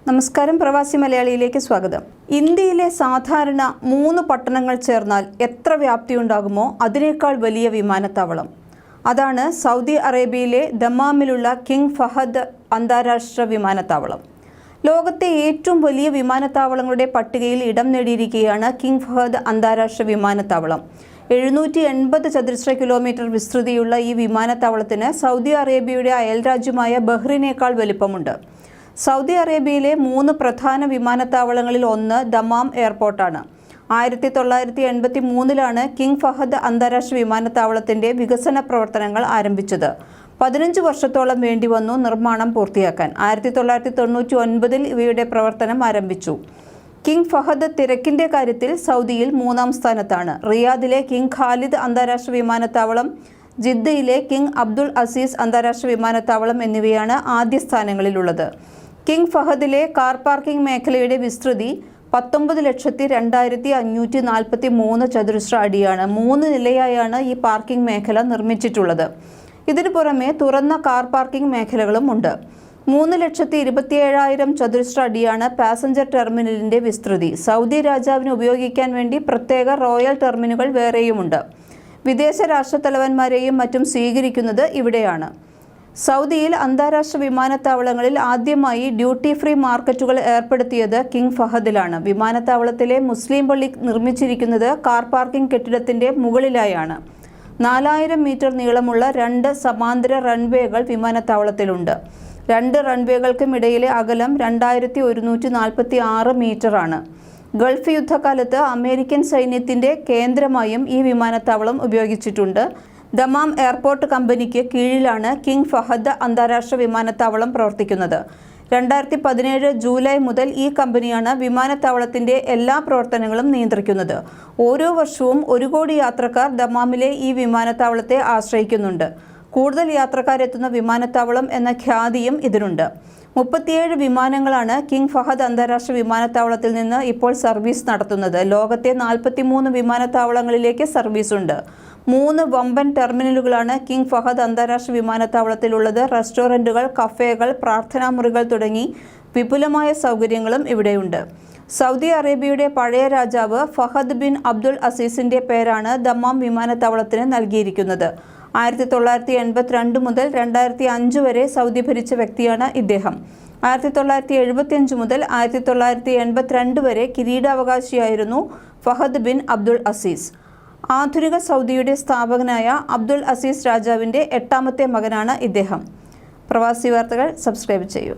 നമസ്കാരം, പ്രവാസി മലയാളിയിലേക്ക് സ്വാഗതം. ഇന്ത്യയിലെ സാധാരണ 3 പട്ടണങ്ങൾ ചേർന്നാൽ എത്ര വ്യാപ്തിയുണ്ടാകുമോ അതിനേക്കാൾ വലിയ വിമാനത്താവളം. അതാണ് സൗദി അറേബ്യയിലെ ദമാമിലുള്ള കിങ് ഫഹദ് അന്താരാഷ്ട്ര വിമാനത്താവളം. ലോകത്തെ ഏറ്റവും വലിയ വിമാനത്താവളങ്ങളുടെ പട്ടികയിൽ ഇടം നേടിയിരിക്കുകയാണ് കിങ് ഫഹദ് അന്താരാഷ്ട്ര വിമാനത്താവളം. 780 ചതുരശ്ര കിലോമീറ്റർ വിസ്തൃതിയുള്ള ഈ വിമാനത്താവളത്തിന് സൗദി അറേബ്യയുടെ അയൽരാജ്യമായ ബഹ്റിനേക്കാൾ വലിപ്പമുണ്ട്. സൗദി അറേബ്യയിലെ 3 പ്രധാന വിമാനത്താവളങ്ങളിൽ ഒന്ന് ദമാം എയർപോർട്ടാണ്. 1983 കിങ് ഫഹദ് അന്താരാഷ്ട്ര വിമാനത്താവളത്തിന്റെ വികസന പ്രവർത്തനങ്ങൾ ആരംഭിച്ചത്. 15 വർഷത്തോളം വേണ്ടിവന്നു നിർമ്മാണം പൂർത്തിയാക്കാൻ. 1999 ഇവയുടെ പ്രവർത്തനം ആരംഭിച്ചു. കിങ് ഫഹദ് തിരക്കിന്റെ കാര്യത്തിൽ സൗദിയിൽ 3ാം സ്ഥാനത്താണ്. റിയാദിലെ കിങ് ഖാലിദ് അന്താരാഷ്ട്ര വിമാനത്താവളം, ജിദ്ദയിലെ കിങ് അബ്ദുൾ അസീസ് അന്താരാഷ്ട്ര വിമാനത്താവളം എന്നിവയാണ് ആദ്യ സ്ഥാനങ്ങളിലുള്ളത്. കിങ് ഫഹദിലെ കാർ പാർക്കിംഗ് മേഖലയുടെ വിസ്തൃതി 19,02,543 ചതുരശ്ര അടിയാണ്. 3 നിലയായാണ് ഈ പാർക്കിംഗ് മേഖല നിർമ്മിച്ചിട്ടുള്ളത്. ഇതിനു പുറമെ തുറന്ന കാർ പാർക്കിംഗ് മേഖലകളും ഉണ്ട്. 3,27,000 ചതുരശ്ര അടിയാണ് പാസഞ്ചർ ടെർമിനലിന്റെ വിസ്തൃതി. സൗദി രാജാവിന് ഉപയോഗിക്കാൻ വേണ്ടി പ്രത്യേക റോയൽ ടെർമിനലുകൾ വേറെയുമുണ്ട്. വിദേശ രാഷ്ട്രത്തലവന്മാരെയും മറ്റും സ്വീകരിക്കുന്നത് ഇവിടെയാണ്. സൗദിയിൽ അന്താരാഷ്ട്ര വിമാനത്താവളങ്ങളിൽ ആദ്യമായി ഡ്യൂട്ടി ഫ്രീ മാർക്കറ്റുകൾ ഏർപ്പെടുത്തിയത് കിങ് ഫഹദിലാണ്. വിമാനത്താവളത്തിലെ മുസ്ലിം പള്ളി നിർമ്മിച്ചിരിക്കുന്നത് കാർ പാർക്കിംഗ് കെട്ടിടത്തിന്റെ മുകളിലായാണ്. 4000 മീറ്റർ നീളമുള്ള 2 സമാന്തര റൺവേകൾ വിമാനത്താവളത്തിലുണ്ട്. 2 റൺവേകൾക്കും ഇടയിലെ അകലം 2146 മീറ്ററാണ്. ഗൾഫ് യുദ്ധകാലത്ത് അമേരിക്കൻ സൈന്യത്തിന്റെ കേന്ദ്രമായും ഈ വിമാനത്താവളം ഉപയോഗിച്ചിട്ടുണ്ട്. ദമാം എയർപോർട്ട് കമ്പനിക്ക് കീഴിലാണ് കിങ് ഫഹദ് അന്താരാഷ്ട്ര വിമാനത്താവളം പ്രവർത്തിക്കുന്നത്. 2017 ജൂലൈ മുതൽ ഈ കമ്പനിയാണ് വിമാനത്താവളത്തിന്റെ എല്ലാ പ്രവർത്തനങ്ങളും നിയന്ത്രിക്കുന്നത്. ഓരോ വർഷവും 1 കോടി യാത്രക്കാർ ദമാമിലെ ഈ വിമാനത്താവളത്തെ ആശ്രയിക്കുന്നുണ്ട്. കൂടുതൽ യാത്രക്കാരെത്തുന്ന വിമാനത്താവളം എന്ന ഖ്യാതിയും ഇതിനുണ്ട്. 37 വിമാനങ്ങളാണ് കിങ് ഫഹദ് അന്താരാഷ്ട്ര വിമാനത്താവളത്തിൽ നിന്ന് ഇപ്പോൾ സർവീസ് നടത്തുന്നത്. ലോകത്തെ 43 വിമാനത്താവളങ്ങളിലേക്ക് സർവീസുണ്ട്. 3 വമ്പൻ ടെർമിനലുകളാണ് കിങ് ഫഹദ് അന്താരാഷ്ട്ര വിമാനത്താവളത്തിലുള്ളത്. റെസ്റ്റോറൻറ്റുകൾ, കഫേകൾ, പ്രാർത്ഥനാ മുറികൾ തുടങ്ങി വിപുലമായ സൗകര്യങ്ങളും ഇവിടെയുണ്ട്. സൗദി അറേബ്യയുടെ പഴയ രാജാവ് ഫഹദ് ബിൻ അബ്ദുൾ അസീസിന്റെ പേരാണ് ദമാം വിമാനത്താവളത്തിന് നൽകിയിരിക്കുന്നത്. 1982 മുതൽ 2005 വരെ സൗദി ഭരിച്ച വ്യക്തിയാണ് ഇദ്ദേഹം. 1975 മുതൽ 1982 വരെ കിരീടാവകാശിയായിരുന്നു ഫഹദ് ബിൻ അബ്ദുൾ അസീസ്. ആധുനിക സൗദിയുടെ സ്ഥാപകനായ അബ്ദുൾ അസീസ് രാജാവിൻ്റെ 8ാമത്തെ മകനാണ് ഇദ്ദേഹം. പ്രവാസി വാർത്തകൾ സബ്സ്ക്രൈബ് ചെയ്യൂ.